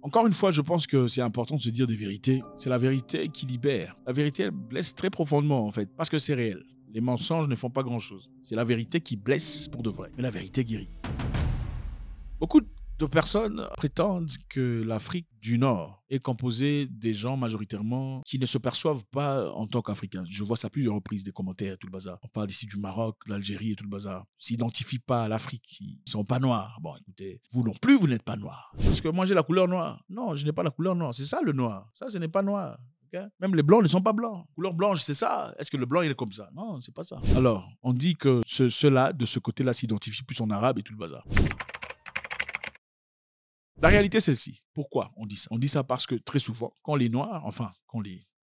Encore une fois, je pense que c'est important de se dire des vérités. C'est la vérité qui libère. La vérité, elle blesse très profondément, en fait, parce que c'est réel. Les mensonges ne font pas grand-chose. C'est la vérité qui blesse pour de vrai. Mais la vérité guérit. Beaucoup de personnes prétendent que l'Afrique du Nord est composée des gens majoritairement qui ne se perçoivent pas en tant qu'Africains. Je vois ça à plusieurs reprises, des commentaires et tout le bazar. On parle ici du Maroc, de l'Algérie et tout le bazar. Ils s'identifient pas à l'Afrique. Ils ne sont pas noirs. Bon, écoutez, vous non plus, vous n'êtes pas noirs. Parce que moi, j'ai la couleur noire. Non, je n'ai pas la couleur noire. C'est ça le noir. Ça, ce n'est pas noir. Okay? Même les blancs ne sont pas blancs. Couleur blanche, c'est ça. Est-ce que le blanc, il est comme ça? Non, c'est pas ça. Alors, on dit que ceux-là, de ce côté-là, s'identifient plus en arabe et tout le bazar. La réalité, c'est celle-ci. Pourquoi on dit ça? On dit ça parce que très souvent, quand les Noirs, enfin, on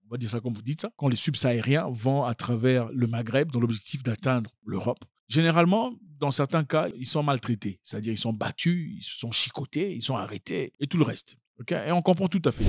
va dire ça comme vous dites ça, quand les subsahariens vont à travers le Maghreb dans l'objectif d'atteindre l'Europe, généralement, dans certains cas, ils sont maltraités. C'est-à-dire, ils sont battus, ils sont chicotés, ils sont arrêtés et tout le reste. Okay? Et on comprend tout à fait.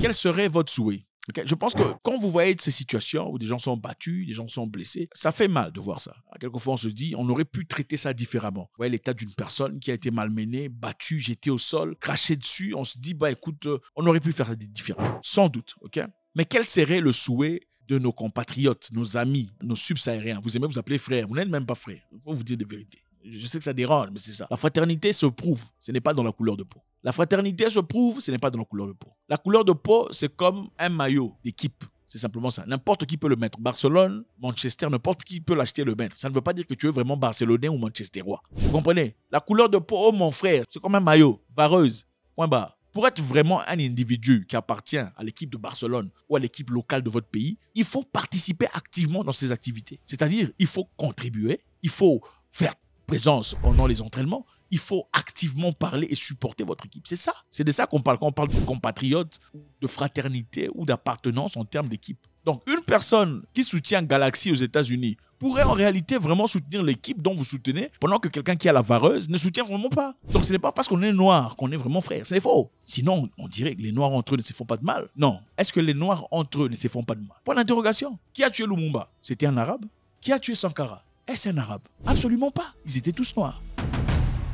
Quel serait votre souhait? Okay. Je pense que quand vous voyez ces situations où des gens sont battus, des gens sont blessés, ça fait mal de voir ça. Quelquefois, on se dit, on aurait pu traiter ça différemment. Vous voyez l'état d'une personne qui a été malmenée, battue, jetée au sol, crachée dessus. On se dit, bah écoute, on aurait pu faire ça différemment. Sans doute, ok? Mais quel serait le souhait de nos compatriotes, nos amis, nos subsahariens? Vous aimez vous appeler frère, vous n'êtes même pas frère. Il faut vous dire des vérités. Je sais que ça dérange, mais c'est ça. La fraternité se prouve, ce n'est pas dans la couleur de peau. La fraternité se prouve, ce n'est pas dans la couleur de peau. La couleur de peau, c'est comme un maillot d'équipe. C'est simplement ça. N'importe qui peut le mettre. Barcelone, Manchester, n'importe qui peut l'acheter et le mettre. Ça ne veut pas dire que tu es vraiment barcelonais ou manchesterois. Vous comprenez? La couleur de peau, oh mon frère, c'est comme un maillot, vareuse, point barre. Pour être vraiment un individu qui appartient à l'équipe de Barcelone ou à l'équipe locale de votre pays, il faut participer activement dans ces activités. C'est-à-dire, il faut contribuer, il faut faire présence pendant les entraînements, il faut activement parler et supporter votre équipe. C'est ça. C'est de ça qu'on parle quand on parle de compatriotes, de fraternité ou d'appartenance en termes d'équipe. Donc, une personne qui soutient Galaxy aux États-Unis pourrait en réalité vraiment soutenir l'équipe dont vous soutenez, pendant que quelqu'un qui a la vareuse ne soutient vraiment pas. Donc, ce n'est pas parce qu'on est noir qu'on est vraiment frère. C'est faux. Sinon, on dirait que les noirs entre eux ne se font pas de mal. Non. Est-ce que les noirs entre eux ne se font pas de mal? Point d'interrogation. Qui a tué Lumumba? C'était un arabe? Qui a tué Sankara? Est-ce un arabe? Absolument pas. Ils étaient tous noirs.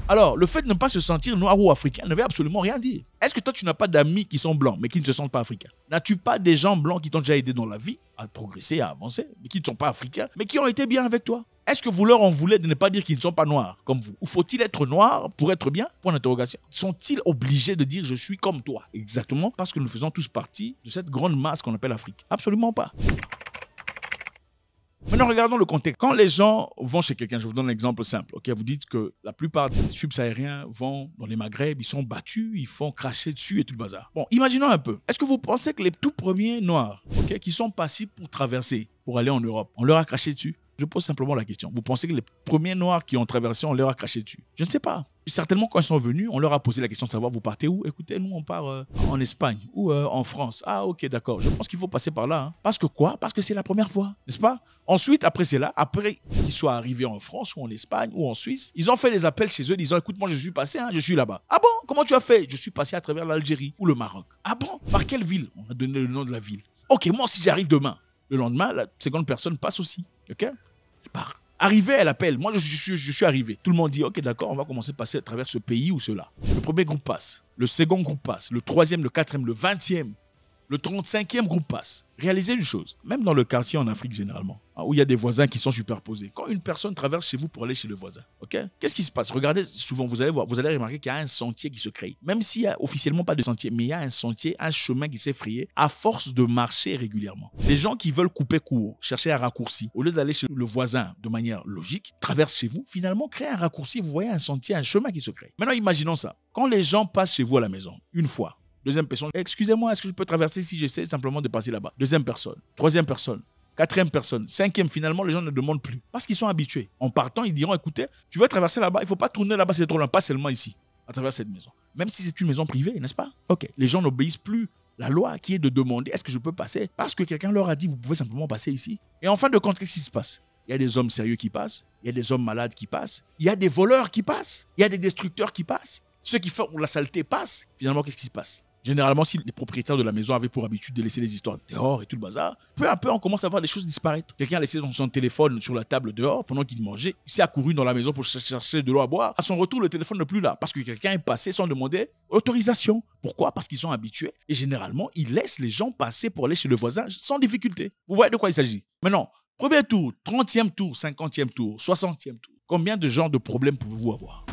Alors, le fait de ne pas se sentir noir ou africain ne veut absolument rien dire. Est-ce que toi, tu n'as pas d'amis qui sont blancs, mais qui ne se sentent pas africains? N'as-tu pas des gens blancs qui t'ont déjà aidé dans la vie à progresser, à avancer, mais qui ne sont pas africains, mais qui ont été bien avec toi? Est-ce que vous leur en voulez de ne pas dire qu'ils ne sont pas noirs comme vous? Ou faut-il être noir pour être bien? Point d'interrogation. Sont-ils obligés de dire je suis comme toi? Exactement parce que nous faisons tous partie de cette grande masse qu'on appelle Afrique. Absolument pas. Maintenant, regardons le contexte. Quand les gens vont chez quelqu'un, je vous donne un exemple simple. Okay, vous dites que la plupart des subsahariens vont dans les Maghreb, ils sont battus, ils font cracher dessus et tout le bazar. Bon, imaginons un peu. Est-ce que vous pensez que les tout premiers noirs, qui sont passés pour traverser, pour aller en Europe, on leur a craché dessus? Je pose simplement la question. Vous pensez que les premiers noirs qui ont traversé, on leur a craché dessus? Je ne sais pas. Certainement, quand ils sont venus, on leur a posé la question de savoir, vous partez où? Écoutez, nous, on part en Espagne ou en France. Ah, ok, d'accord. Je pense qu'il faut passer par là. Hein. Parce que quoi? Parce que c'est la première fois, n'est-ce pas? Ensuite, après cela, après qu'ils soient arrivés en France ou en Espagne ou en Suisse, ils ont fait des appels chez eux disant, écoute, moi, je suis passé, hein, je suis là-bas. Ah bon? Comment tu as fait? Je suis passé à travers l'Algérie ou le Maroc. Ah bon? Par quelle ville? On a donné le nom de la ville. Ok, moi, si j'arrive demain, le lendemain, la seconde personne passe aussi. Ok? Elle part. Arrivé, elle appelle. Moi, je suis arrivé. Tout le monde dit, ok, d'accord, on va commencer à passer à travers ce pays ou cela. Le premier groupe passe. Le second groupe passe. Le troisième, le quatrième, le 20e. Le 35e groupe passe. Réalisez une chose, même dans le quartier en Afrique généralement, où il y a des voisins qui sont superposés, quand une personne traverse chez vous pour aller chez le voisin, qu'est-ce qui se passe? Regardez, souvent vous allez voir, vous allez remarquer qu'il y a un sentier qui se crée. Même s'il n'y a officiellement pas de sentier, mais il y a un sentier, un chemin qui s'est frayé à force de marcher régulièrement. Les gens qui veulent couper court, chercher un raccourci, au lieu d'aller chez le voisin de manière logique, traversent chez vous, finalement créent un raccourci, vous voyez un sentier, un chemin qui se crée. Maintenant, imaginons ça. Quand les gens passent chez vous à la maison, une fois, deuxième personne, excusez-moi, est-ce que je peux traverser si j'essaie simplement de passer là-bas? Deuxième personne, troisième personne, quatrième personne, cinquième, finalement, les gens ne demandent plus. Parce qu'ils sont habitués. En partant, ils diront, écoutez, tu veux traverser là-bas, il ne faut pas tourner là-bas, c'est trop loin, pas seulement ici, à travers cette maison. Même si c'est une maison privée, n'est-ce pas? Ok, les gens n'obéissent plus la loi qui est de demander, est-ce que je peux passer? Parce que quelqu'un leur a dit, vous pouvez simplement passer ici. Et en fin de compte, qu'est-ce qui se passe? Il y a des hommes sérieux qui passent, il y a des hommes malades qui passent, il y a des voleurs qui passent, il y a des destructeurs qui passent. Ceux qui font la saleté passent. Finalement, qu'est-ce qui se passe? Généralement, si les propriétaires de la maison avaient pour habitude de laisser les histoires dehors et tout le bazar, peu à peu, on commence à voir les choses disparaître. Quelqu'un a laissé son téléphone sur la table dehors pendant qu'il mangeait. Il s'est accouru dans la maison pour chercher de l'eau à boire. À son retour, le téléphone n'est plus là parce que quelqu'un est passé sans demander autorisation. Pourquoi? Parce qu'ils sont habitués. Et généralement, ils laissent les gens passer pour aller chez le voisin sans difficulté. Vous voyez de quoi il s'agit? Maintenant, premier tour, 30e tour, 50e tour, 60e tour. Combien de genres de problèmes pouvez-vous avoir?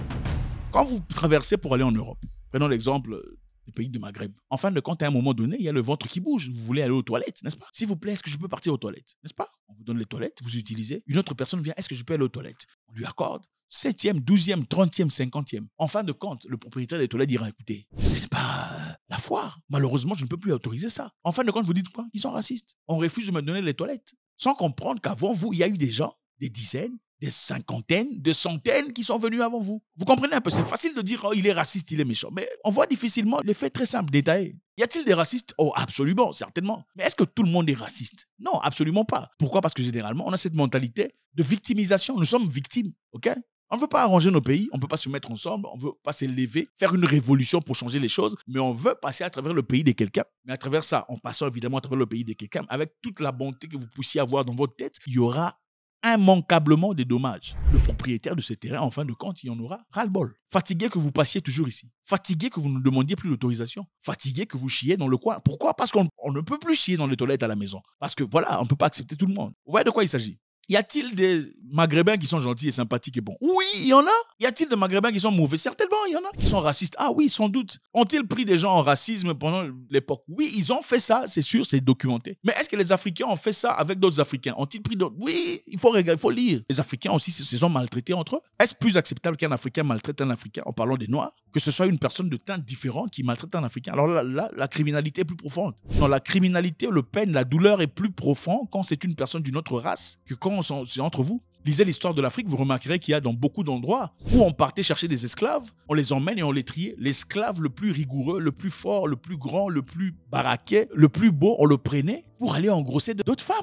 Quand vous traversez pour aller en Europe, prenons l'exemple des pays de Maghreb. En fin de compte, à un moment donné, il y a le ventre qui bouge. Vous voulez aller aux toilettes, n'est-ce pas? S'il vous plaît, est-ce que je peux partir aux toilettes? N'est-ce pas? On vous donne les toilettes, vous utilisez. Une autre personne vient, est-ce que je peux aller aux toilettes? On lui accorde. 7e, 12e, 30e, 50e. En fin de compte, le propriétaire des toilettes dira, écoutez, ce n'est pas la foire. Malheureusement, je ne peux plus autoriser ça. En fin de compte, vous dites quoi? Ils sont racistes. On refuse de me donner les toilettes. Sans comprendre qu'avant vous, il y a eu des gens, des dizaines, des cinquantaines, des centaines qui sont venus avant vous. Vous comprenez un peu? C'est facile de dire, oh, il est raciste, il est méchant. Mais on voit difficilement les faits très simples, détaillés. Y a-t-il des racistes? Oh, absolument, certainement. Mais est-ce que tout le monde est raciste? Non, absolument pas. Pourquoi? Parce que généralement, on a cette mentalité de victimisation. Nous sommes victimes, ok? On ne veut pas arranger nos pays, on ne peut pas se mettre ensemble, on ne veut pas s'élever, faire une révolution pour changer les choses, mais on veut passer à travers le pays de quelqu'un. Mais à travers ça, en passant évidemment à travers le pays de quelqu'un, avec toute la bonté que vous puissiez avoir dans votre tête, il y aura immanquablement des dommages. Le propriétaire de ce terrain, en fin de compte, il en aura ras-le-bol. Fatigué que vous passiez toujours ici. Fatigué que vous ne demandiez plus l'autorisation. Fatigué que vous chiez dans le coin. Pourquoi? Parce qu'on ne peut plus chier dans les toilettes à la maison. Parce que voilà, on ne peut pas accepter tout le monde. Vous voyez de quoi il s'agit? Y a-t-il des Maghrébins qui sont gentils et sympathiques et bons? Oui, il y en a. Y a-t-il des Maghrébins qui sont mauvais? Certainement, il y en a. Qui sont racistes? Ah oui, sans doute. Ont-ils pris des gens en racisme pendant l'époque? Oui, ils ont fait ça, c'est sûr, c'est documenté. Mais est-ce que les Africains ont fait ça avec d'autres Africains? Ont-ils pris d'autres? Oui, il faut lire. Les Africains aussi se sont maltraités entre eux. Est-ce plus acceptable qu'un Africain maltraite un Africain en parlant des Noirs? Que ce soit une personne de teint différent qui maltraite un Africain? Alors là, la criminalité est plus profonde. Dans la criminalité, le peine, la douleur est plus profonde quand c'est une personne d'une autre race que quand c'est entre vous. Lisez l'histoire de l'Afrique, vous remarquerez qu'il y a dans beaucoup d'endroits où on partait chercher des esclaves, on les emmène et on les triait. L'esclave le plus rigoureux, le plus fort, le plus grand, le plus baraquet, le plus beau, on le prenait pour aller engrosser d'autres femmes.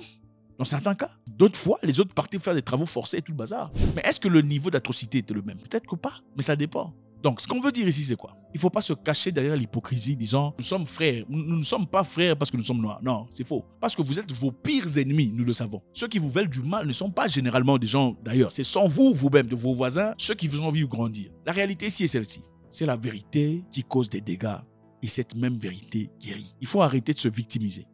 Dans certains cas. D'autres fois, les autres partaient faire des travaux forcés et tout le bazar. Mais est-ce que le niveau d'atrocité était le même? Peut-être que pas, mais ça dépend. Donc, ce qu'on veut dire ici, c'est quoi? Il ne faut pas se cacher derrière l'hypocrisie disant « nous sommes frères ». Nous ne sommes pas frères parce que nous sommes noirs. Non, c'est faux. Parce que vous êtes vos pires ennemis, nous le savons. Ceux qui vous veulent du mal ne sont pas généralement des gens d'ailleurs. C'est sans vous, vous-même, de vos voisins, ceux qui vous ont vu grandir. La réalité ici est celle-ci. C'est la vérité qui cause des dégâts et cette même vérité guérit. Il faut arrêter de se victimiser.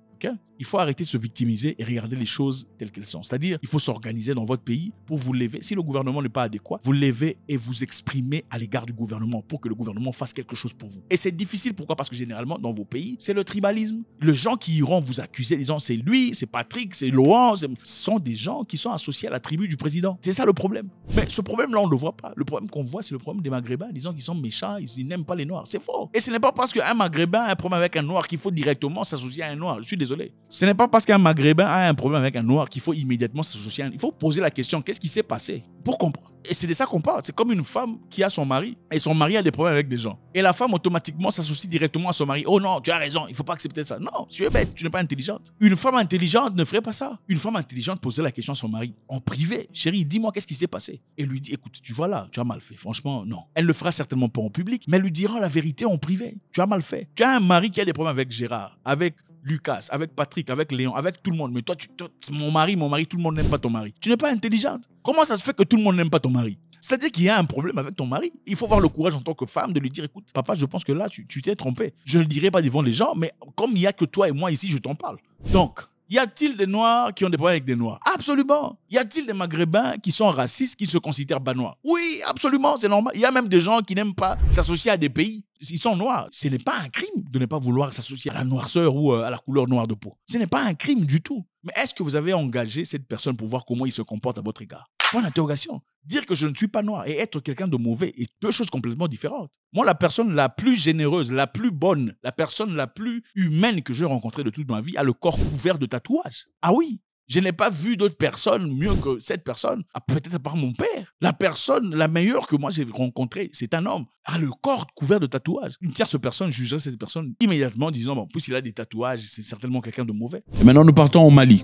Il faut arrêter de se victimiser et regarder les choses telles qu'elles sont. C'est-à-dire, il faut s'organiser dans votre pays pour vous lever. Si le gouvernement n'est pas adéquat, vous levez et vous exprimez à l'égard du gouvernement pour que le gouvernement fasse quelque chose pour vous. Et c'est difficile, pourquoi? Parce que généralement, dans vos pays, c'est le tribalisme. Les gens qui iront vous accuser, disant c'est lui, c'est Patrick, c'est Laurent, ce sont des gens qui sont associés à la tribu du président. C'est ça le problème. Mais ce problème-là, on ne le voit pas. Le problème qu'on voit, c'est le problème des Maghrébins, disant qu'ils sont méchants, ils n'aiment pas les Noirs. C'est faux. Et ce n'est pas parce qu'un Maghrébin a un problème avec un Noir qu'il faut directement s'associer à un Noir. Je suis désolé. Ce n'est pas parce qu'un Maghrébin a un problème avec un Noir qu'il faut immédiatement s'associer à un. Il faut poser la question, qu'est-ce qui s'est passé? Pour comprendre. Et c'est de ça qu'on parle. C'est comme une femme qui a son mari et son mari a des problèmes avec des gens. Et la femme automatiquement s'associe directement à son mari. Oh non, tu as raison, il ne faut pas accepter ça. Non, tu es bête, tu n'es pas intelligente. Une femme intelligente ne ferait pas ça. Une femme intelligente poserait la question à son mari en privé. Chérie, dis-moi qu'est-ce qui s'est passé? Et lui dit, écoute, tu vois là, tu as mal fait. Franchement, non. Elle ne le fera certainement pas en public, mais elle lui dira la vérité en privé. Tu as mal fait. Tu as un mari qui a des problèmes avec Gérard, avec Lucas, avec Patrick, avec Léon, avec tout le monde. Mais toi, mon mari, tout le monde n'aime pas ton mari. Tu n'es pas intelligente. Comment ça se fait que tout le monde n'aime pas ton mari? C'est-à-dire qu'il y a un problème avec ton mari. Il faut avoir le courage en tant que femme de lui dire, écoute, papa, je pense que là, tu t'es trompé. Je ne le dirai pas devant les gens, mais comme il n'y a que toi et moi ici, je t'en parle. Donc, y a-t-il des Noirs qui ont des problèmes avec des Noirs? Absolument. Y a-t-il des Maghrébins qui sont racistes, qui se considèrent banois? Oui, absolument, c'est normal. Il y a même des gens qui n'aiment pas s'associer à des pays. Ils sont noirs. Ce n'est pas un crime de ne pas vouloir s'associer à la noirceur ou à la couleur noire de peau. Ce n'est pas un crime du tout. Mais est-ce que vous avez engagé cette personne pour voir comment il se comporte à votre égard? Point d'interrogation. Dire que je ne suis pas noir et être quelqu'un de mauvais est deux choses complètement différentes. Moi, la personne la plus généreuse, la plus bonne, la personne la plus humaine que j'ai rencontrée de toute ma vie a le corps couvert de tatouages. Ah oui, je n'ai pas vu d'autres personnes mieux que cette personne, peut-être à part mon père. La personne la meilleure que moi j'ai rencontrée, c'est un homme, a le corps couvert de tatouages. Une tierce personne jugerait cette personne immédiatement, disant, bon, en plus il a des tatouages, c'est certainement quelqu'un de mauvais. Et maintenant nous partons au Mali.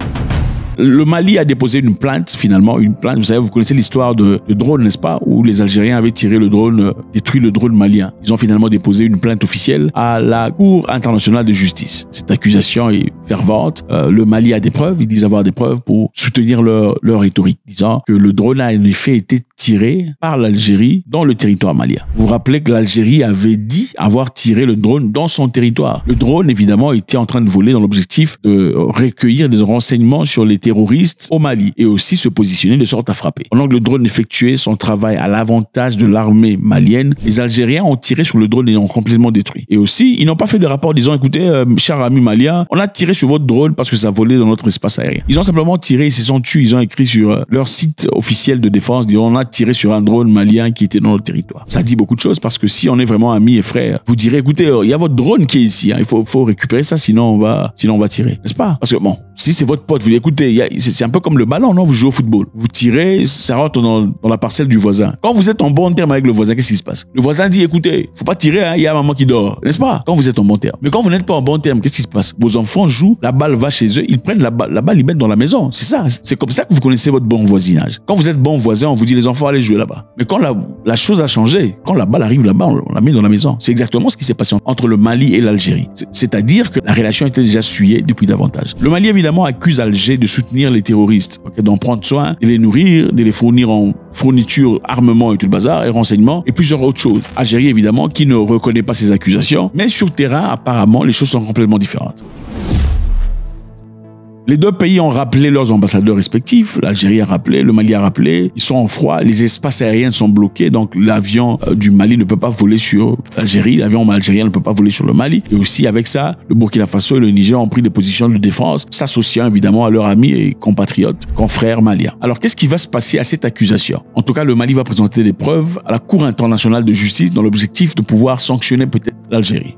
Le Mali a déposé une plainte, finalement, une plainte. Vous savez, vous connaissez l'histoire de drone, n'est-ce pas, où les Algériens avaient tiré le drone, détruit le drone malien. Ils ont finalement déposé une plainte officielle à la Cour internationale de justice. Cette accusation est fervente. Le Mali a des preuves, ils disent avoir des preuves pour soutenir leur rhétorique, disant que le drone a en effet été tiré par l'Algérie dans le territoire malien. Vous vous rappelez que l'Algérie avait dit avoir tiré le drone dans son territoire. Le drone, évidemment, était en train de voler dans l'objectif de recueillir des renseignements sur les terroristes au Mali et aussi se positionner de sorte à frapper. Pendant que le drone effectuait son travail à l'avantage de l'armée malienne, les Algériens ont tiré sur le drone et l'ont complètement détruit. Et aussi, ils n'ont pas fait de rapport disant, écoutez, cher ami malien, on a tiré sur votre drone parce que ça volait dans notre espace aérien. Ils ont simplement tiré, ils se sont tués, ils ont écrit sur leur site officiel de défense, disant, on a tiré sur un drone malien qui était dans notre territoire. Ça dit beaucoup de choses parce que si on est vraiment amis et frères, vous direz, écoutez, il y a votre drone qui est ici, hein, il faut récupérer ça, sinon on va tirer, n'est-ce pas? Parce que bon, si c'est votre pote, vous dites, écoutez, c'est un peu comme le ballon, non? Vous jouez au football, vous tirez, ça rentre dans la parcelle du voisin. Quand vous êtes en bon terme avec le voisin, qu'est-ce qui se passe? Le voisin dit, écoutez, faut pas tirer, hein, il y a maman qui dort, n'est-ce pas? Quand vous êtes en bon terme. Mais quand vous n'êtes pas en bon terme, qu'est-ce qui se passe? Vos enfants jouent, la balle va chez eux, ils prennent la balle, ils mettent dans la maison. C'est ça. C'est comme ça que vous connaissez votre bon voisinage. Quand vous êtes bon voisin, on vous dit, les enfants, allez jouer là-bas. Mais quand la chose a changé, quand la balle arrive là-bas, on la met dans la maison. C'est exactement ce qui s'est passé entre le Mali et l'Algérie. C'est-à-dire que la relation était déjà souillée depuis davantage. Le Mali, évidemment, accuse Alger de soutenir les terroristes, d'en prendre soin, de les nourrir, de les fournir en fourniture, armement et tout le bazar, et renseignements, et plusieurs autres choses. Algérie, évidemment, qui ne reconnaît pas ces accusations, mais sur terrain, apparemment, les choses sont complètement différentes. Les deux pays ont rappelé leurs ambassadeurs respectifs. L'Algérie a rappelé, le Mali a rappelé. Ils sont en froid, les espaces aériens sont bloqués, donc l'avion du Mali ne peut pas voler sur l'Algérie, l'avion algérien ne peut pas voler sur le Mali. Et aussi avec ça, le Burkina Faso et le Niger ont pris des positions de défense, s'associant évidemment à leurs amis et compatriotes, confrères maliens. Alors qu'est-ce qui va se passer à cette accusation? En tout cas, le Mali va présenter des preuves à la Cour internationale de justice dans l'objectif de pouvoir sanctionner peut-être l'Algérie.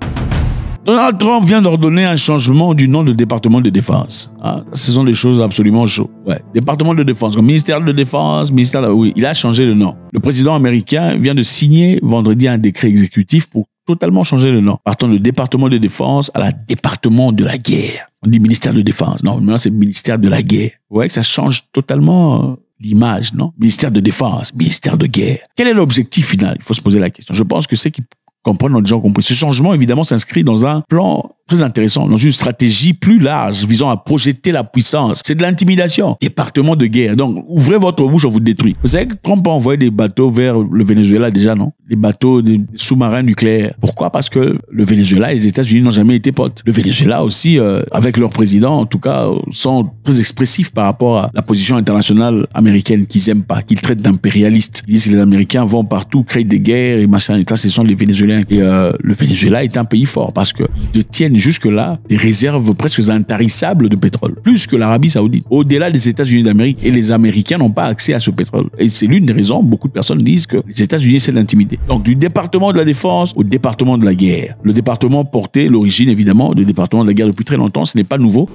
Donald Trump vient d'ordonner un changement du nom de département de défense. Ah, ce sont des choses absolument chaudes. Ouais. Département de défense, comme ministère de défense, oui, il a changé le nom. Le président américain vient de signer vendredi un décret exécutif pour totalement changer le nom. Partant de département de défense à la département de la guerre. On dit ministère de défense. Non, maintenant c'est ministère de la guerre. Vous voyez que ça change totalement l'image, non? Ministère de défense, ministère de guerre. Quel est l'objectif final? Il faut se poser la question. Je pense que c'est qui comprennent, ont déjà compris. Ce changement, évidemment, s'inscrit dans un plan très intéressant, dans une stratégie plus large visant à projeter la puissance. C'est de l'intimidation. Département de guerre. Donc, ouvrez votre bouche, on vous détruit. Vous savez que Trump a envoyé des bateaux vers le Venezuela déjà, non? Les bateaux, des sous-marins nucléaires. Pourquoi? Parce que le Venezuela et les États-Unis n'ont jamais été potes. Le Venezuela aussi, avec leur président, en tout cas, sont très expressifs par rapport à la position internationale américaine qu'ils aiment pas, qu'ils traitent d'impérialistes. Ils disent que les Américains vont partout, créent des guerres et machin. Et ça, ce sont les Vénézuéliens. Et le Venezuela est un pays fort parce qu'ils détiennent jusque-là des réserves presque intarissables de pétrole, plus que l'Arabie Saoudite, au-delà des États-Unis d'Amérique. Et les Américains n'ont pas accès à ce pétrole. Et c'est l'une des raisons, beaucoup de personnes disent que les États-Unis essaient d'intimider. Donc du département de la défense au département de la guerre. Le département portait l'origine évidemment du département de la guerre depuis très longtemps, ce n'est pas nouveau.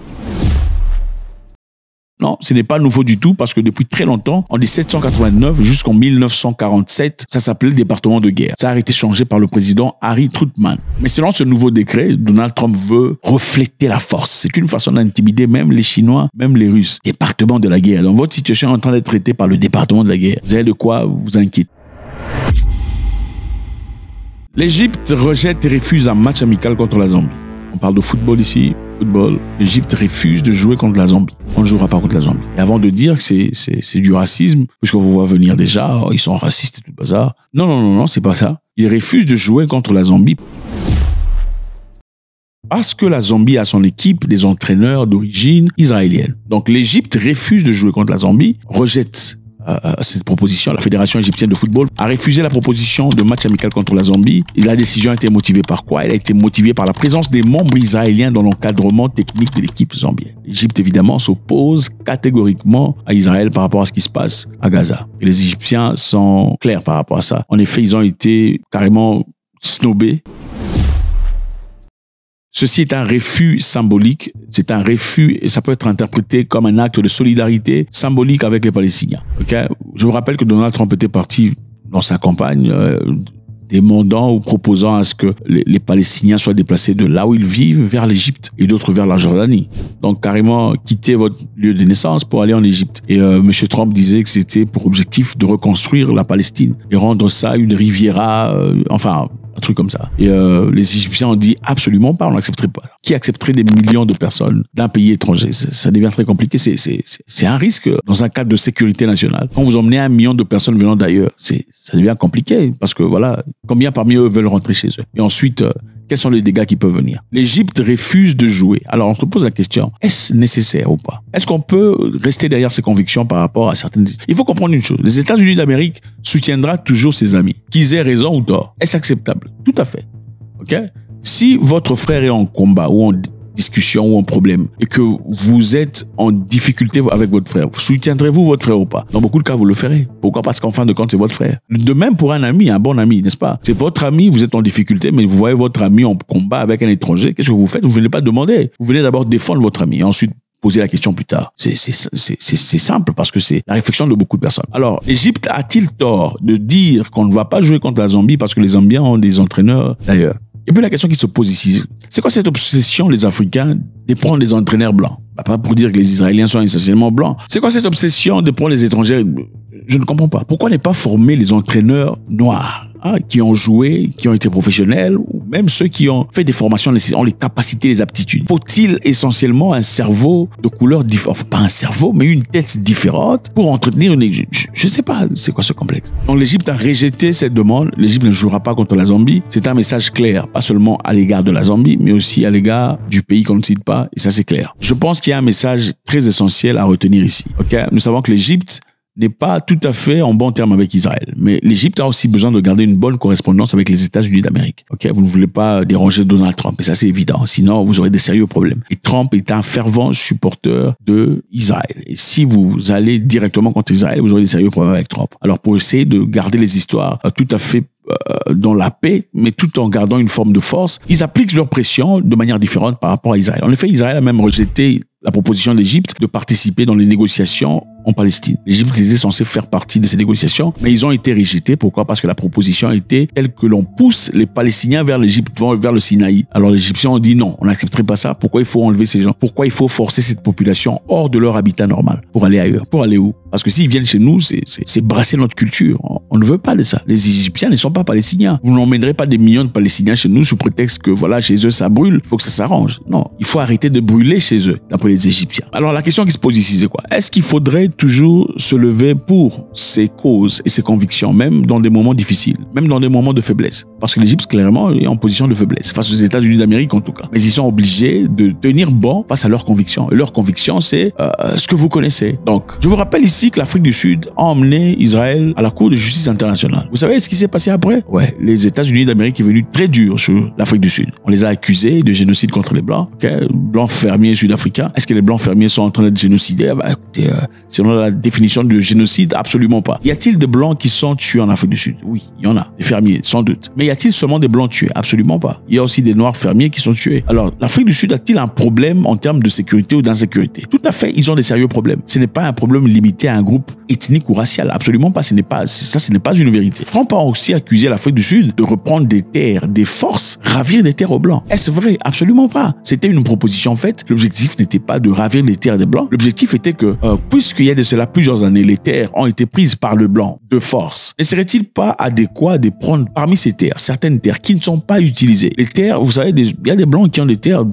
Non, ce n'est pas nouveau du tout parce que depuis très longtemps, en 1789 jusqu'en 1947, ça s'appelait le département de guerre. Ça a été changé par le président Harry Truman. Mais selon ce nouveau décret, Donald Trump veut refléter la force. C'est une façon d'intimider même les Chinois, même les Russes. Département de la guerre. Donc votre situation est en train d'être traitée par le département de la guerre. Vous avez de quoi vous inquiéter. L'Égypte rejette et refuse un match amical contre la Zambie. On parle de football ici. Football, l'Égypte refuse de jouer contre la Zambie. On ne jouera pas contre la Zambie. Et avant de dire que c'est du racisme, puisqu'on vous voit venir déjà, ils sont racistes et tout le bazar. Non, c'est pas ça. Ils refusent de jouer contre la Zambie parce que la Zambie a son équipe des entraîneurs d'origine israélienne. Donc l'Égypte refuse de jouer contre la Zambie, rejette cette proposition. La Fédération égyptienne de football a refusé la proposition de match amical contre la Zambie. Et la décision a été motivée par quoi? Elle a été motivée par la présence des membres israéliens dans l'encadrement technique de l'équipe zambienne. L'Égypte, évidemment, s'oppose catégoriquement à Israël par rapport à ce qui se passe à Gaza. Et les Égyptiens sont clairs par rapport à ça. En effet, ils ont été carrément snobés. Ceci est un refus symbolique, c'est un refus et ça peut être interprété comme un acte de solidarité symbolique avec les Palestiniens. Okay? Je vous rappelle que Donald Trump était parti dans sa campagne demandant ou proposant à ce que les Palestiniens soient déplacés de là où ils vivent vers l'Égypte et d'autres vers la Jordanie. Donc carrément quitter votre lieu de naissance pour aller en Égypte. Et M. Trump disait que c'était pour objectif de reconstruire la Palestine et rendre ça une Riviera, enfin un truc comme ça. Et les Égyptiens ont dit absolument pas, on n'accepterait pas. Qui accepterait des millions de personnes d'un pays étranger? Ça devient très compliqué. C'est un risque dans un cadre de sécurité nationale. Quand vous emmenez 1 million de personnes venant d'ailleurs, ça devient compliqué parce que voilà, combien parmi eux veulent rentrer chez eux? Et ensuite, quels sont les dégâts qui peuvent venir? L'Égypte refuse de jouer. Alors, on se pose la question, est-ce nécessaire ou pas? Est-ce qu'on peut rester derrière ses convictions par rapport à certaines... Il faut comprendre une chose, les États-Unis d'Amérique soutiendra toujours ses amis, qu'ils aient raison ou tort. Est-ce acceptable? Tout à fait. OK? Si votre frère est en combat ou en discussion ou en problème et que vous êtes en difficulté avec votre frère, soutiendrez-vous votre frère ou pas? Dans beaucoup de cas, vous le ferez. Pourquoi? Parce qu'en fin de compte, c'est votre frère. De même pour un ami, un bon ami, n'est-ce pas? C'est votre ami, vous êtes en difficulté, mais vous voyez votre ami en combat avec un étranger. Qu'est-ce que vous faites? Vous ne venez pas demander. Vous venez d'abord défendre votre ami et ensuite poser la question plus tard. C'est simple parce que c'est la réflexion de beaucoup de personnes. Alors, l'Égypte a-t-il tort de dire qu'on ne va pas jouer contre la Zambie parce que les Zambiens ont des entraîneurs d'ailleurs? Et puis la question qui se pose ici, c'est quoi cette obsession, les Africains, de prendre des entraîneurs blancs? Pas pour dire que les Israéliens sont essentiellement blancs. C'est quoi cette obsession de prendre les étrangers? Je ne comprends pas. Pourquoi n'est pas former les entraîneurs noirs? Qui ont joué, qui ont été professionnels, ou même ceux qui ont fait des formations, ont les capacités, les aptitudes. Faut-il essentiellement un cerveau de couleur différente, enfin, pas un cerveau, mais une tête différente pour entretenir une... Je ne sais pas, c'est quoi ce complexe. Donc l'Égypte a rejeté cette demande. L'Égypte ne jouera pas contre la Zambie. C'est un message clair, pas seulement à l'égard de la Zambie, mais aussi à l'égard du pays qu'on ne cite pas, et ça c'est clair. Je pense qu'il y a un message très essentiel à retenir ici. Okay? Nous savons que l'Égypte n'est pas tout à fait en bon terme avec Israël. Mais l'Égypte a aussi besoin de garder une bonne correspondance avec les États-Unis d'Amérique. Okay? Vous ne voulez pas déranger Donald Trump, et ça c'est évident. Sinon, vous aurez des sérieux problèmes. Et Trump est un fervent supporter de Israël. Et si vous allez directement contre Israël, vous aurez des sérieux problèmes avec Trump. Alors pour essayer de garder les histoires tout à fait dans la paix, mais tout en gardant une forme de force, ils appliquent leur pression de manière différente par rapport à Israël. En effet, Israël a même rejeté la proposition d'Égypte de participer dans les négociations en Palestine. L'Égypte était censée faire partie de ces négociations, mais ils ont été rejetés. Pourquoi? Parce que la proposition était telle que l'on pousse les Palestiniens vers l'Égypte, vers le Sinaï. Alors les Égyptiens ont dit non, on n'accepterait pas ça. Pourquoi il faut enlever ces gens? Pourquoi il faut forcer cette population hors de leur habitat normal pour aller ailleurs? Pour aller où? Parce que s'ils viennent chez nous, c'est brasser notre culture. On ne veut pas de ça. Les Égyptiens ne sont pas palestiniens. Vous n'emmènerez pas des millions de Palestiniens chez nous sous prétexte que voilà, chez eux ça brûle. Il faut que ça s'arrange. Non, il faut arrêter de brûler chez eux, d'après les Égyptiens. Alors la question qui se pose ici, c'est quoi? Est-ce qu'il faudrait toujours se lever pour ses causes et ses convictions, même dans des moments difficiles, même dans des moments de faiblesse? Parce que l'Égypte, clairement, est en position de faiblesse, face aux États-Unis d'Amérique en tout cas. Mais ils sont obligés de tenir bon face à leurs convictions. Et leur conviction, c'est ce que vous connaissez. Donc, je vous rappelle ici que l'Afrique du Sud a emmené Israël à la Cour de justice internationale. Vous savez ce qui s'est passé après? Ouais, les États-Unis d'Amérique est venu très dur sur l'Afrique du Sud. On les a accusés de génocide contre les Blancs. Okay? Blancs fermiers sud-africains. Est-ce que les Blancs fermiers sont en train d'être génocidés? Écoutez, selon la définition de génocide, absolument pas. Y a-t-il des Blancs qui sont tués en Afrique du Sud? Oui, il y en a. Des fermiers, sans doute. Mais y a-t-il seulement des Blancs tués? Absolument pas. Il y a aussi des Noirs fermiers qui sont tués. Alors, l'Afrique du Sud a-t-il un problème en termes de sécurité ou d'insécurité? Tout à fait, ils ont des sérieux problèmes. Ce n'est pas un problème limité à un groupe ethnique ou racial. Absolument pas. Ce n'est pas une vérité. Trump a aussi accusé l'Afrique du Sud de reprendre des terres, des forces, ravir des terres aux Blancs. Est-ce vrai? Absolument pas. C'était une proposition faite. L'objectif n'était pas de ravir les terres des Blancs. L'objectif était que, puisqu'il y a de cela plusieurs années, les terres ont été prises par le Blanc de force. Ne serait-il pas adéquat de prendre parmi ces terres, certaines terres qui ne sont pas utilisées? Les terres, vous savez, il y a des Blancs qui ont des terres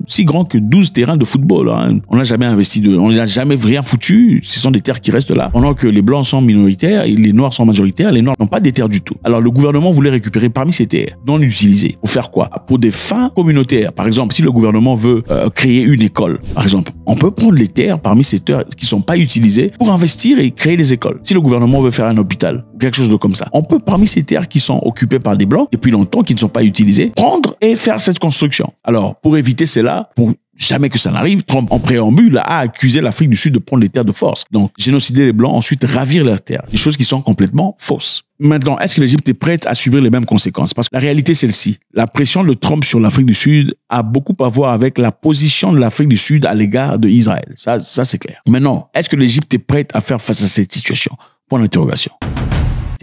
si grands que 12 terrains de football. Hein. On n'a jamais investi, on n'a jamais rien foutu. Ce sont des terres qui restent là. Pendant que les Blancs sont minoritaires et les Noirs sont majoritaires, les Noirs n'ont pas des terres du tout. Alors le gouvernement voulait récupérer parmi ces terres non utilisées. Pour faire quoi? Pour des fins communautaires. Par exemple, si le gouvernement veut créer une école, par exemple, on peut prendre les terres parmi ces terres qui ne sont pas utilisées pour investir et créer des écoles. Si le gouvernement veut faire un hôpital ou quelque chose de comme ça, on peut parmi ces terres qui sont occupées par des Blancs depuis longtemps, qui ne sont pas utilisées, prendre et faire cette construction. Alors, pour éviter cela, pour jamais que ça n'arrive, Trump, en préambule, a accusé l'Afrique du Sud de prendre les terres de force. Donc, génocider les Blancs, ensuite ravir leurs terres. Des choses qui sont complètement fausses. Maintenant, est-ce que l'Égypte est prête à subir les mêmes conséquences? Parce que la réalité, c'est celle-ci. La pression de Trump sur l'Afrique du Sud a beaucoup à voir avec la position de l'Afrique du Sud à l'égard d'Israël. Ça c'est clair. Maintenant, est-ce que l'Égypte est prête à faire face à cette situation? Point d'interrogation.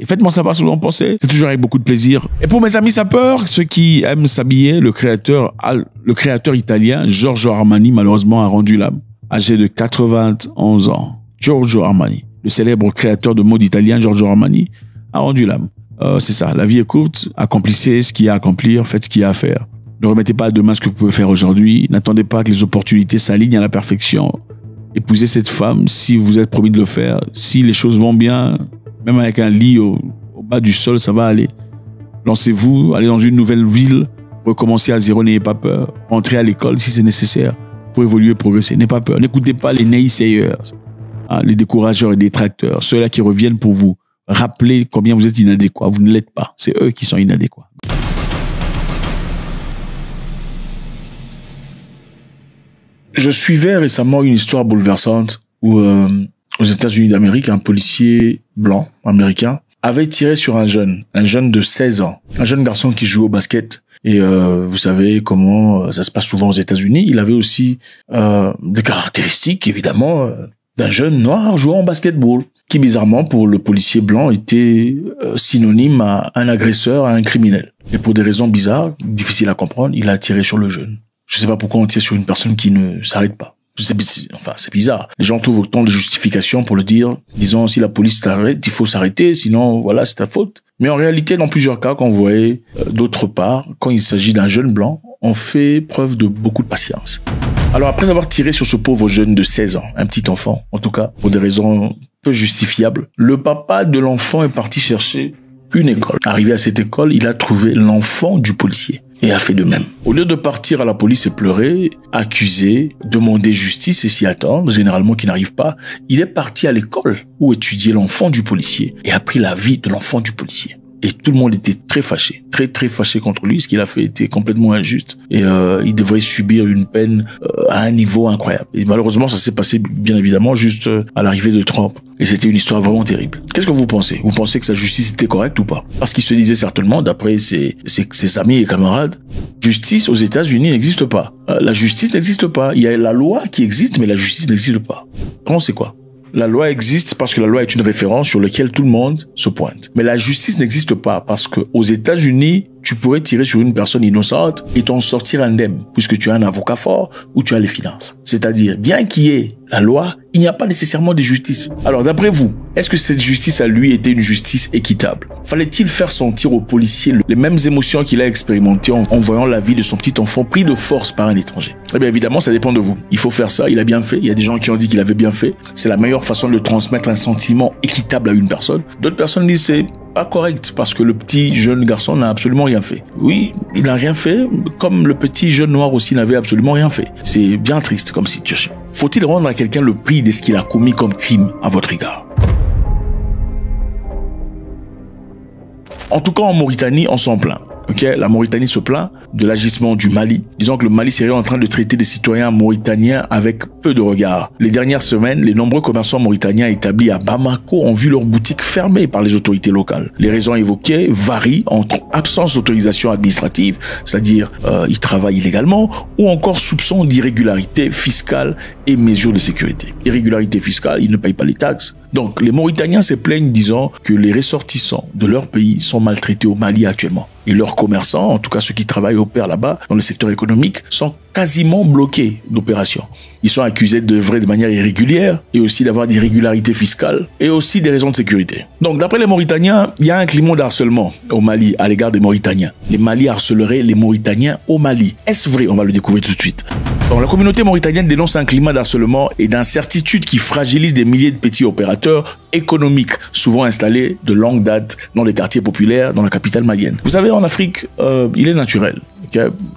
Faites-moi savoir ce que vous en pensez. C'est toujours avec beaucoup de plaisir. Et pour mes amis sapeurs, ceux qui aiment s'habiller, le créateur italien Giorgio Armani, malheureusement, a rendu l'âme, âgé de 91 ans. Giorgio Armani, le célèbre créateur de mode italien Giorgio Armani, a rendu l'âme. C'est ça, la vie est courte, accomplissez ce qu'il y a à accomplir, faites ce qu'il y a à faire. Ne remettez pas à demain ce que vous pouvez faire aujourd'hui, n'attendez pas que les opportunités s'alignent à la perfection. Épousez cette femme si vous êtes promis de le faire, si les choses vont bien, même avec un lit au bas du sol, ça va aller. Lancez-vous, allez dans une nouvelle ville, recommencez à zéro, n'ayez pas peur. Rentrez à l'école si c'est nécessaire pour évoluer, progresser, n'ayez pas peur. N'écoutez pas les naysayers, les décourageurs et détracteurs, ceux-là qui reviennent pour vous rappeler combien vous êtes inadéquat. Vous ne l'êtes pas. C'est eux qui sont inadéquats. Je suivais récemment une histoire bouleversante où, aux États-Unis d'Amérique, un policier blanc américain avait tiré sur un jeune de 16 ans, un jeune garçon qui joue au basket. Et vous savez comment ça se passe souvent aux États-Unis. Il avait aussi des caractéristiques, évidemment, d'un jeune noir jouant au basketball, qui bizarrement pour le policier blanc était synonyme à un agresseur, à un criminel. Et pour des raisons bizarres, difficiles à comprendre, il a tiré sur le jeune. Je sais pas pourquoi on tire sur une personne qui ne s'arrête pas. C'est bizarre. Les gens trouvent autant de justifications pour le dire, disant si la police t'arrête, il faut s'arrêter, sinon voilà, c'est ta faute. Mais en réalité, dans plusieurs cas, quand vous voyez d'autre part, quand il s'agit d'un jeune blanc, on fait preuve de beaucoup de patience. Alors après avoir tiré sur ce pauvre jeune de 16 ans, un petit enfant, en tout cas, pour des raisons peu justifiables, le papa de l'enfant est parti chercher une école. Arrivé à cette école, il a trouvé l'enfant du policier et a fait de même. Au lieu de partir à la police et pleurer, accuser, demander justice et s'y attendre, généralement qui n'arrive pas, il est parti à l'école où étudiait l'enfant du policier et a pris la vie de l'enfant du policier. Et tout le monde était très fâché, très fâché contre lui. Ce qu'il a fait était complètement injuste et il devrait subir une peine à un niveau incroyable. Et malheureusement, ça s'est passé bien évidemment juste à l'arrivée de Trump. Et c'était une histoire vraiment terrible. Qu'est-ce que vous pensez? Vous pensez que sa justice était correcte ou pas? Parce qu'il se disait certainement, d'après ses amis et camarades, justice aux États-Unis n'existe pas. La justice n'existe pas. Il y a la loi qui existe, mais la justice n'existe pas. Comment c'est quoi? La loi existe parce que la loi est une référence sur laquelle tout le monde se pointe. Mais la justice n'existe pas parce que aux États-Unis, tu pourrais tirer sur une personne innocente et t'en sortir indemne puisque tu as un avocat fort ou tu as les finances. C'est-à-dire, bien qu'il y ait la loi, il n'y a pas nécessairement de justice. Alors d'après vous, est-ce que cette justice à lui était une justice équitable? Fallait-il faire sentir au policier les mêmes émotions qu'il a expérimentées en voyant la vie de son petit enfant pris de force par un étranger? Eh bien évidemment, ça dépend de vous. Il faut faire ça, il a bien fait. Il y a des gens qui ont dit qu'il avait bien fait. C'est la meilleure façon de transmettre un sentiment équitable à une personne. D'autres personnes disent c'est pas correct parce que le petit jeune garçon n'a absolument rien fait. Oui, il n'a rien fait, comme le petit jeune noir aussi n'avait absolument rien fait. C'est bien triste comme situation. Faut-il rendre à quelqu'un le prix de ce qu'il a commis comme crime à votre égard? En tout cas, en Mauritanie, on s'en plaint. La Mauritanie se plaint de l'agissement du Mali, disant que le Mali serait en train de traiter des citoyens mauritaniens avec peu de regard. Les dernières semaines, les nombreux commerçants mauritaniens établis à Bamako ont vu leurs boutiques fermées par les autorités locales. Les raisons évoquées varient entre absence d'autorisation administrative, c'est-à-dire ils travaillent illégalement, ou encore soupçons d'irrégularité fiscale et mesures de sécurité. Irrégularité fiscale, ils ne payent pas les taxes. Donc les Mauritaniens se plaignent disant que les ressortissants de leur pays sont maltraités au Mali actuellement. Et leurs commerçants, en tout cas ceux qui travaillent et opèrent là-bas, dans le secteur économique, sont quasiment bloqués d'opérations. Ils sont accusés d'œuvrer de manière irrégulière et aussi d'avoir des irrégularités fiscales et aussi des raisons de sécurité. Donc d'après les Mauritaniens, il y a un climat d'harcèlement au Mali à l'égard des Mauritaniens. Les Mali harceleraient les Mauritaniens au Mali. Est-ce vrai? On va le découvrir tout de suite. Donc la communauté mauritanienne dénonce un climat d'harcèlement et d'incertitude qui fragilise des milliers de petits opérateurs économiques, souvent installés de longue date dans les quartiers populaires dans la capitale malienne. Vous savez, en Afrique, il est naturel.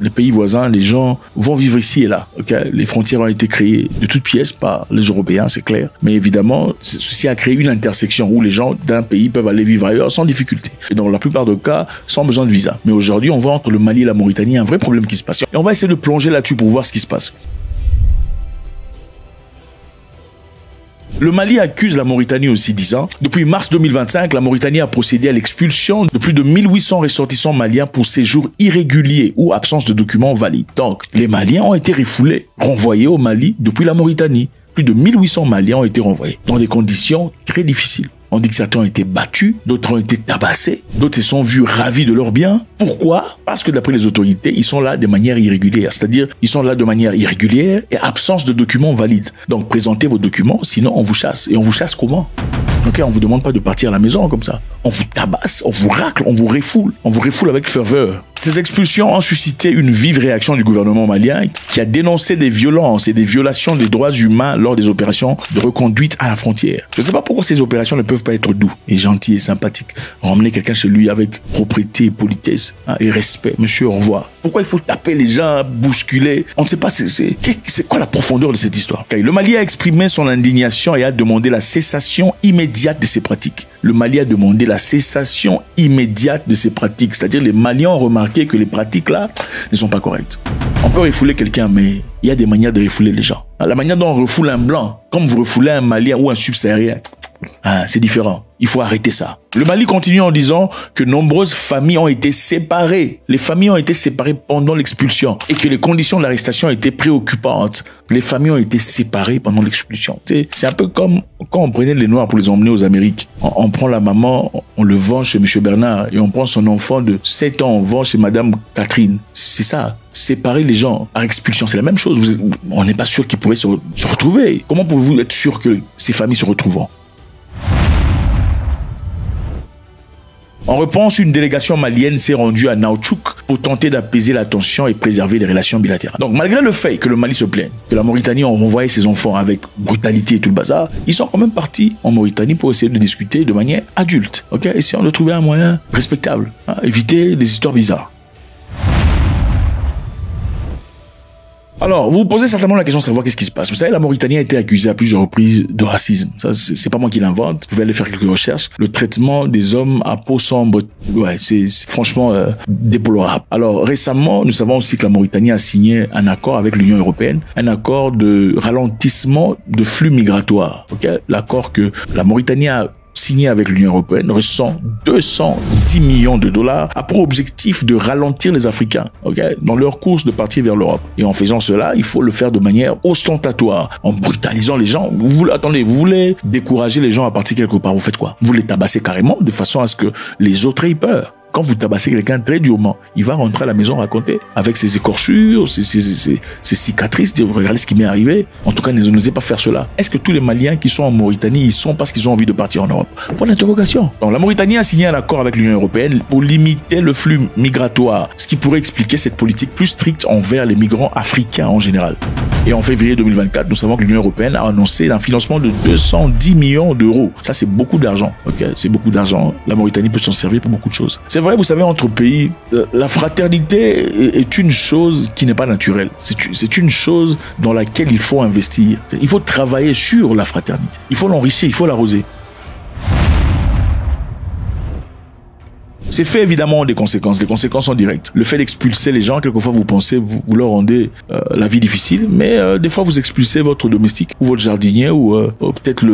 Les pays voisins, les gens vont vivre ici et là. Les frontières ont été créées de toutes pièces par les Européens, c'est clair. Mais évidemment, ceci a créé une intersection où les gens d'un pays peuvent aller vivre ailleurs sans difficulté. Et dans la plupart des cas, sans besoin de visa. Mais aujourd'hui, on voit entre le Mali et la Mauritanie un vrai problème qui se passe. Et on va essayer de plonger là-dessus pour voir ce qui se passe. Le Mali accuse la Mauritanie aussi, disant « Depuis mars 2025, la Mauritanie a procédé à l'expulsion de plus de 1800 ressortissants maliens pour séjour irrégulier ou absence de documents valides. » Donc, les Maliens ont été refoulés, renvoyés au Mali depuis la Mauritanie. Plus de 1800 Maliens ont été renvoyés dans des conditions très difficiles. On dit que certains ont été battus, d'autres ont été tabassés, d'autres se sont vus ravis de leurs biens. Pourquoi? Parce que d'après les autorités, ils sont là de manière irrégulière. C'est-à-dire, ils sont là de manière irrégulière et absence de documents valides. Donc, présentez vos documents, sinon on vous chasse. Et on vous chasse comment? Ok, on vous demande pas de partir à la maison comme ça. On vous tabasse, on vous racle, on vous refoule. On vous refoule avec ferveur. Ces expulsions ont suscité une vive réaction du gouvernement malien qui a dénoncé des violences et des violations des droits humains lors des opérations de reconduite à la frontière. Je ne sais pas pourquoi ces opérations ne peuvent pas être doux et gentils et sympathiques. Ramener quelqu'un chez lui avec propriété, politesse et respect. Monsieur, au revoir. Pourquoi il faut taper les gens, bousculer? On ne sait pas c'est quoi la profondeur de cette histoire. Le Mali a exprimé son indignation et a demandé la cessation immédiate de ces pratiques. Le Mali a demandé la cessation immédiate de ces pratiques. C'est-à-dire les Maliens ont remarqué que les pratiques là ne sont pas correctes. On peut refouler quelqu'un, mais il y a des manières de refouler les gens. La manière dont on refoule un blanc, comme vous refoulez un Malien ou un subsaharien, c'est différent. Il faut arrêter ça. Le Mali continue en disant que nombreuses familles ont été séparées. Les familles ont été séparées pendant l'expulsion et que les conditions de l'arrestation étaient préoccupantes. Les familles ont été séparées pendant l'expulsion. C'est un peu comme quand on prenait les Noirs pour les emmener aux Amériques. On prend la maman, on le vend chez M. Bernard et on prend son enfant de 7 ans, on vend chez Mme Catherine. C'est ça. Séparer les gens par expulsion, c'est la même chose. On n'est pas sûr qu'ils pourraient se retrouver. Comment pouvez-vous être sûr que ces familles se retrouveront? En réponse, une délégation malienne s'est rendue à Naoutchouk pour tenter d'apaiser la tension et préserver les relations bilatérales. Donc, malgré le fait que le Mali se plaigne, que la Mauritanie a renvoyé ses enfants avec brutalité et tout le bazar, ils sont quand même partis en Mauritanie pour essayer de discuter de manière adulte. Ok, essayons de trouver un moyen respectable, éviter des histoires bizarres. Alors, vous vous posez certainement la question de savoir qu'est-ce qui se passe. Vous savez, la Mauritanie a été accusée à plusieurs reprises de racisme. Ça, c'est pas moi qui l'invente. Vous pouvez aller faire quelques recherches. Le traitement des hommes à peau sombre, ouais, c'est franchement déplorable. Alors, récemment, nous savons aussi que la Mauritanie a signé un accord avec l'Union européenne, un accord de ralentissement de flux migratoires. Ok, l'accord que la Mauritanie a signé avec l'Union européenne ressent 210 millions de dollars a pour objectif de ralentir les Africains dans leur course de partir vers l'Europe. Et en faisant cela, il faut le faire de manière ostentatoire, en brutalisant les gens. Attendez, vous voulez décourager les gens à partir quelque part, vous faites quoi? Vous les tabassez carrément de façon à ce que les autres aient peur. Quand vous tabassez quelqu'un très durement, il va rentrer à la maison raconter avec ses écorchures, ses cicatrices, dire regardez ce qui m'est arrivé. En tout cas, n'osez pas faire cela. Est-ce que tous les Maliens qui sont en Mauritanie, ils sont parce qu'ils ont envie de partir en Europe? Point d'interrogation. Donc la Mauritanie a signé un accord avec l'Union européenne pour limiter le flux migratoire, ce qui pourrait expliquer cette politique plus stricte envers les migrants africains en général. Et en février 2024, nous savons que l'Union européenne a annoncé un financement de 210 millions d'euros. Ça, c'est beaucoup d'argent. C'est beaucoup d'argent. La Mauritanie peut s'en servir pour beaucoup de choses. C'est vrai, vous savez, entre pays, la fraternité est une chose qui n'est pas naturelle. C'est une chose dans laquelle il faut investir. Il faut travailler sur la fraternité. Il faut l'enrichir, il faut l'arroser. C'est fait évidemment des conséquences. Les conséquences sont directes. Le fait d'expulser les gens, quelquefois vous pensez, vous leur rendez la vie difficile, mais des fois vous expulsez votre domestique ou votre jardinier ou peut-être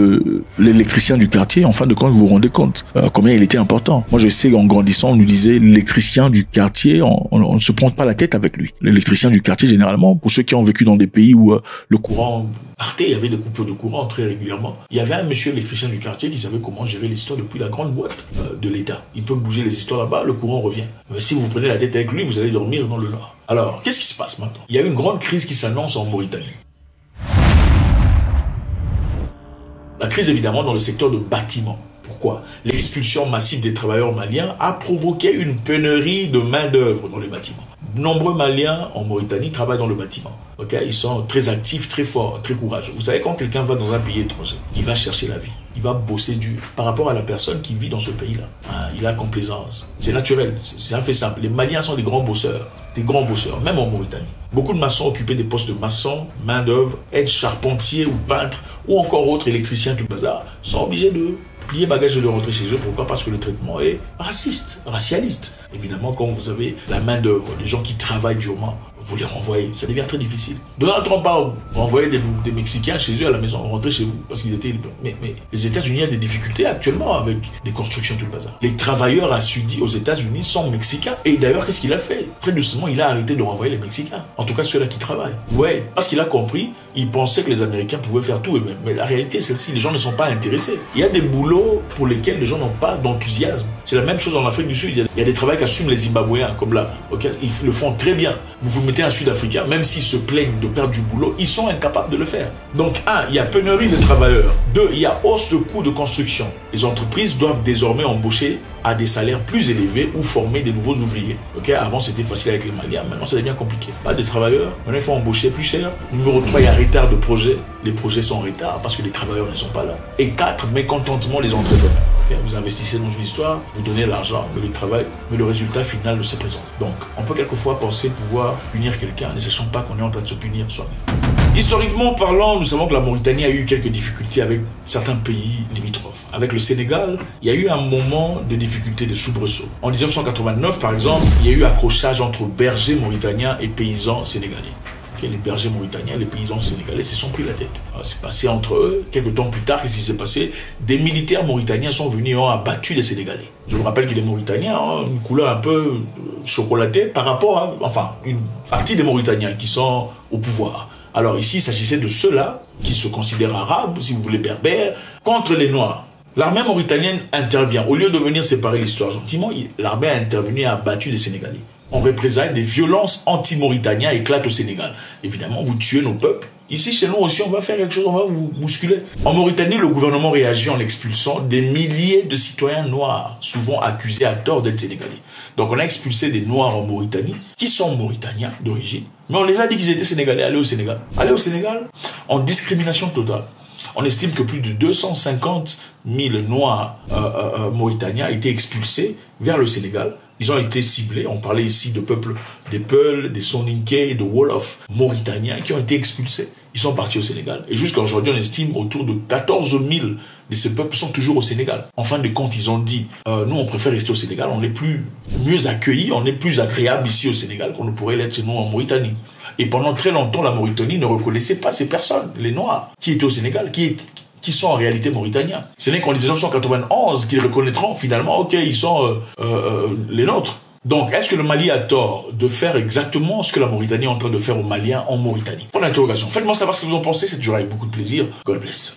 l'électricien du quartier. En fin de compte, vous vous rendez compte combien il était important. Moi je sais qu'en grandissant, on nous disait l'électricien du quartier, on ne se prend pas la tête avec lui. L'électricien du quartier, généralement, pour ceux qui ont vécu dans des pays où le courant partait, il y avait des coupures de courant très régulièrement. Il y avait un monsieur électricien du quartier qui savait comment gérer l'histoire depuis la grande boîte de l'État. Il peut bouger les histoires là-bas, le courant revient. Mais si vous prenez la tête avec lui, vous allez dormir dans le noir. Alors, qu'est-ce qui se passe maintenant? Il y a une grande crise qui s'annonce en Mauritanie. La crise, évidemment, dans le secteur de bâtiment. Pourquoi? L'expulsion massive des travailleurs maliens a provoqué une pénurie de main-d'œuvre dans les bâtiments. Nombreux Maliens en Mauritanie travaillent dans le bâtiment. Ils sont très actifs, très forts, très courageux. Vous savez, quand quelqu'un va dans un pays étranger, il va chercher la vie. Il va bosser dur par rapport à la personne qui vit dans ce pays-là. Il a complaisance. C'est naturel, c'est un fait simple. Les Maliens sont des grands bosseurs, même en Mauritanie. Beaucoup de maçons occupaient des postes de maçons, main-d'œuvre, aides charpentiers ou peintres, ou encore autres électriciens, tout le bazar, sont obligés de plier bagages et de rentrer chez eux. Pourquoi? Parce que le traitement est raciste, racialiste. Évidemment, quand vous avez la main-d'œuvre, les gens qui travaillent durement, vous les renvoyez. Ça devient très difficile. Donald Trump a renvoyé des Mexicains chez eux à la maison, rentrer chez vous, parce qu'ils étaient libres. Mais les États-Unis ont des difficultés actuellement avec des constructions, tout le bazar. Les travailleurs assudis aux États-Unis sont mexicains. Et d'ailleurs, qu'est-ce qu'il a fait? Très doucement, il a arrêté de renvoyer les Mexicains. En tout cas, ceux-là qui travaillent. Ouais, parce qu'il a compris, il pensait que les Américains pouvaient faire tout eux-mêmes. Mais la réalité est celle-ci, les gens ne sont pas intéressés. Il y a des boulots pour lesquels les gens n'ont pas d'enthousiasme. C'est la même chose en Afrique du Sud. Il y a des travails qu'assument les Zimbabwéens, comme là. Okay? Ils le font très bien. Vous mettez un Sud-Africain, même s'ils se plaignent de perdre du boulot, ils sont incapables de le faire. Donc, un, il y a pénurie de travailleurs. Deux, il y a hausse de coûts de construction. Les entreprises doivent désormais embaucher à des salaires plus élevés ou former des nouveaux ouvriers. Okay? Avant, c'était facile avec les Maliens. Maintenant, ça devient compliqué. Pas des travailleurs. Maintenant, il faut embaucher plus cher. Numéro 3, il y a retard de projet. Les projets sont en retard parce que les travailleurs ne sont pas là. Et 4, mécontentement les entrepreneurs. Okay? Vous investissez dans une histoire, vous donnez l'argent, mais le résultat final ne se présente. Donc, on peut quelquefois penser pouvoir punir quelqu'un, ne sachant pas qu'on est en train de se punir soi-même. Historiquement parlant, nous savons que la Mauritanie a eu quelques difficultés avec certains pays limitrophes. Avec le Sénégal, il y a eu un moment de difficulté, de soubresaut. En 1989, par exemple, il y a eu accrochage entre bergers mauritaniens et paysans sénégalais. Les bergers mauritaniens, les paysans sénégalais se sont pris la tête. C'est passé entre eux. Quelques temps plus tard, qu'est-ce qui s'est passé? Des militaires mauritaniens sont venus et ont abattu les Sénégalais. Je vous rappelle que les Mauritaniens ont une couleur un peu chocolatée par rapport à, enfin, une partie des Mauritaniens qui sont au pouvoir. Alors ici, il s'agissait de ceux-là qui se considèrent arabes, si vous voulez berbères, contre les Noirs. L'armée mauritanienne intervient. Au lieu de venir séparer l'histoire gentiment, l'armée a intervenu et a abattu les Sénégalais. En représailles, des violences anti-mauritaniens éclatent au Sénégal. Évidemment, vous tuez nos peuples. Ici, chez nous aussi, on va faire quelque chose, on va vous bousculer. En Mauritanie, le gouvernement réagit en expulsant des milliers de citoyens noirs, souvent accusés à tort d'être sénégalais. Donc, on a expulsé des Noirs en Mauritanie, qui sont mauritaniens d'origine, mais on les a dit qu'ils étaient sénégalais. Allez au Sénégal. Allez au Sénégal, en discrimination totale. On estime que plus de 250 000 Noirs mauritaniens ont été expulsés vers le Sénégal. Ils ont été ciblés. On parlait ici de peuples des Peuls, des Soninké, de Wolof mauritaniens qui ont été expulsés. Ils sont partis au Sénégal. Et jusqu'à aujourd'hui, on estime autour de 14 000 de ces peuples sont toujours au Sénégal. En fin de compte, ils ont dit, nous, on préfère rester au Sénégal. On est mieux accueillis, on est plus agréable ici au Sénégal qu'on ne pourrait l'être chez nous en Mauritanie. Et pendant très longtemps, la Mauritanie ne reconnaissait pas ces personnes, les Noirs, qui étaient au Sénégal, qui sont en réalité mauritaniens. Ce n'est qu'en 1991 qu'ils reconnaîtront finalement, ok, ils sont les nôtres. Donc, est-ce que le Mali a tort de faire exactement ce que la Mauritanie est en train de faire aux Maliens en Mauritanie? Pour l'interrogation. Faites-moi savoir ce que vous en pensez, c'est toujours avec beaucoup de plaisir. God bless.